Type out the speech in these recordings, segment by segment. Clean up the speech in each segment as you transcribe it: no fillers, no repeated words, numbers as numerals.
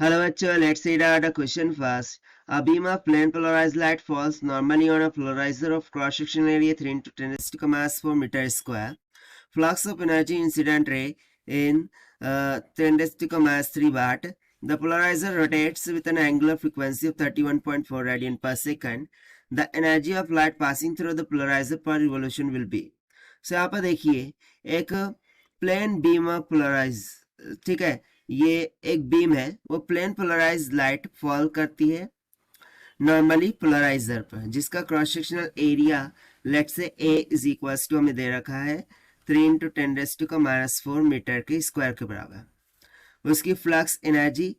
Hello bachcho, let's read out the question first. A beam of plane polarized light falls normally on a polarizer of cross-section area 3 into 10 raised to mass 4 meter square. Flux of energy incident ray in 10 raised to mass 3 watt. The polarizer rotates with an angular frequency of 31.4 radian per second. The energy of light passing through the polarizer per revolution will be. So यहाँ पर देखिए एक plane beam of polarise, ठीक है, ये एक beam है, वो प्लेन पोलराइज लाइट फॉल करती है नॉर्मली पोलराइजर पर, जिसका क्रॉस सेक्शनल एरिया लेट से ए इज इक्वल टू हमें दे रखा है 3 इंटू 10 रेज टू का -4 मीटर के स्क्वायर के बराबर। उसकी flux energy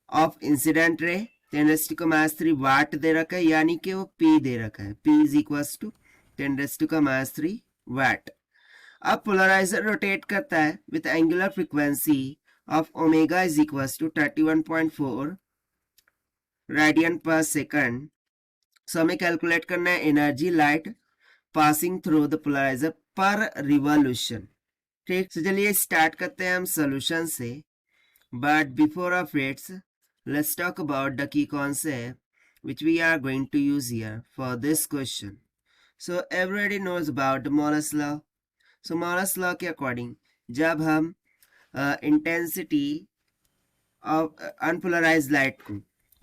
of incident ray 10 raise to का -3 वाट दे रखा है, यानी कि वो पी दे रखा है, P is equal to 10 raise to का -3 वाट। अब पोलराइजर रोटेट करता है with angular frequency of omega is equal to 31.4 radian per second. सो हमें कैलकुलेट करना है energy light passing through the polariser per revolution. ठीक, तो चलिए स्टार्ट करते हैं हम सोल्यूशन से, but before of its let's talk about the key concept which we are going to use here for this question. So everybody knows about the Morse law. So Morse law के according जब हम intensity of unpolarised light को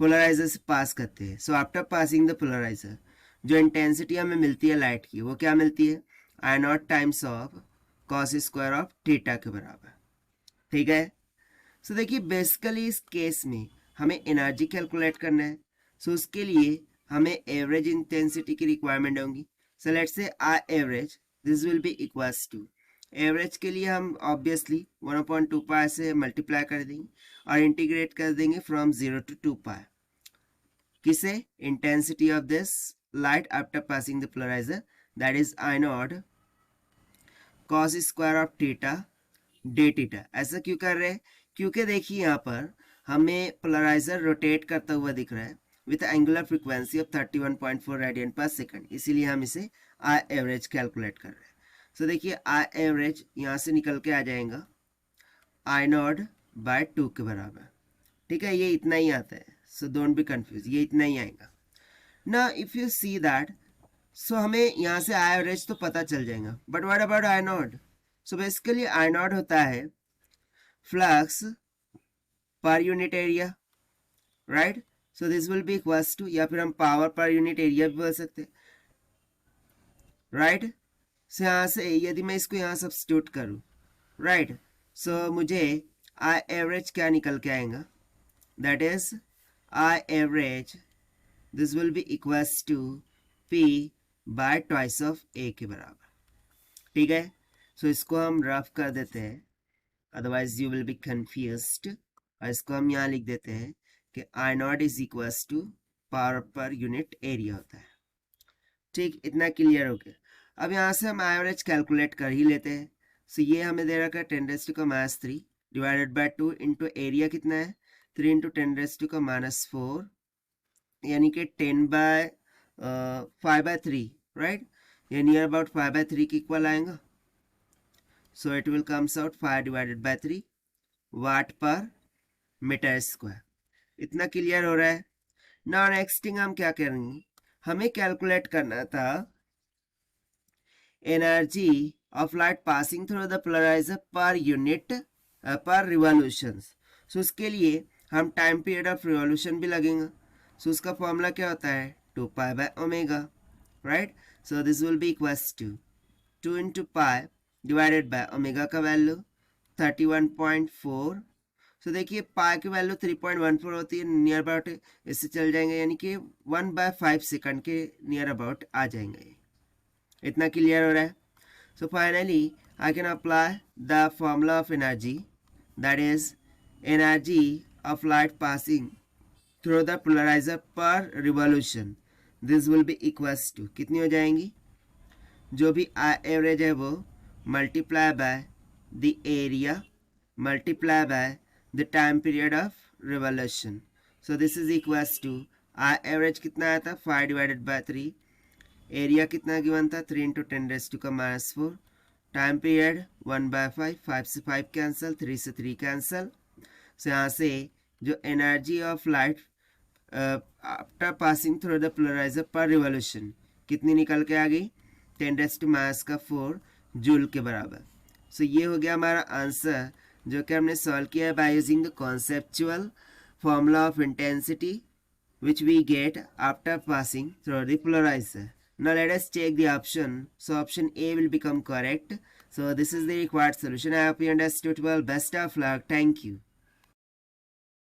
polariser से pass करते हैं, so after passing the polariser जो intensity हमें मिलती है लाइट की, वो क्या मिलती है, I nought times of cos square of theta के बराबर। ठीक है, सो देखिए बेसिकली इस केस में हमें एनर्जी कैलकुलेट करना है, सो उसके लिए हमें एवरेज इंटेंसिटी की रिक्वायरमेंट होगी। So let's say I average this will be equals to, average के लिए हम ऑब्वियसली 1/2 पाई से मल्टीप्लाई कर देंगे और इंटीग्रेट कर देंगे फ्रॉम 0 to 2 पाई, किसे, intensity of this light after passing the polariser, that is I naught cos square of theta d theta. ऐसा क्यों कर रहे हैं, क्योंकि देखिए यहाँ पर हमें पोलराइजर रोटेट करता हुआ दिख रहा है with angular frequency of 31.4 radian per second, इसीलिए हम इसे आई एवरेज कैलकुलेट कर रहे हैं। सो देखिए आई एवरेज यहाँ से निकल के आ जाएगा आई नॉट बाय 2 के बराबर। ठीक है, ये इतना ही आता है, सो डोंट बी कंफ्यूज, ये इतना ही आएगा ना। If you see that, so हमें यहाँ से आई एवरेज तो पता चल जाएगा, but what about I naught. So basically I naught होता है flux per unit area, right. So this will be equals to, या फिर हम पावर पर यूनिट एरिया भी बोल सकते हैं, राइट। सो यहाँ से यदि मैं इसको यहाँ सब्स्टिट्यूट करूँ, राइट, सो मुझे आई एवरेज क्या निकल के आएगा, that is I average this will be equals to pi by twice of A के बराबर। ठीक है, सो इसको हम रफ कर देते हैं, otherwise you will be confused, और इसको हम यहाँ लिख देते हैं कि I nought is equals to power per unit area होता है। ठीक, इतना क्लियर हो गया। अब यहाँ से हम एवरेज कैलकुलेट कर ही लेते हैं। सो ये हमें दे रखा है 10 रेज़ टू का -3 डिवाइडेड बाय 2 इंटू एरिया कितना है 3 इंटू 10 रेज़ टू का -4, यानी कि 10/5/3, राइट, ये नियर अबाउट 5/3 के इक्वल आएगा। So it will comes out 5 divided by 3 वाट पर मीटर स्क्वायर। इतना क्लियर हो रहा है। नाउ नेक्स्ट थिंग हम क्या करेंगे, हमें कैलकुलेट करना था energy of light passing through the polariser per unit per revolutions. So उसके लिए हम टाइम पीरियड ऑफ रिवॉल्यूशन भी लगेगा। सो उसका फॉर्मूला क्या होता है 2 pi by omega, right. So this will be equals to 2 into pi divided by omega का वैल्यू 31.4। सो देखिए पाई की वैल्यू 3.14 होती है, नियर अबाउट इससे चल जाएंगे, यानी कि 1/5 सेकंड के नियर अबाउट आ जाएंगे। इतना क्लियर हो रहा है। So finally I can apply the formula of energy, that is energy of light passing through the polariser per revolution, this will be equals to, कितनी हो जाएंगी, जो भी आई एवरेज है वो multiply by the area multiply by the time period of revolution. So this is equals to I average कितना आया था 5 डिवाइडेड बाय 3, एरिया कितना गिवन था 3 इंटू 10 रेज़ टू का -4, टाइम पीरियड 1/5, 5 से 5 कैंसिल, 3 से 3 कैंसिल। सो यहाँ से जो energy of light after passing through the polariser per revolution कितनी निकल के आ गई, 10⁻⁴ जूल के बराबर। सो ये हो गया हमारा आंसर जो कि हमने सॉल्व किया है by using the conceptual formula of intensity which we get after passing through the polarizer. Now let us check the option. So option A will become correct. So this is the required solution. I hope you understood well. Best of luck. Thank you.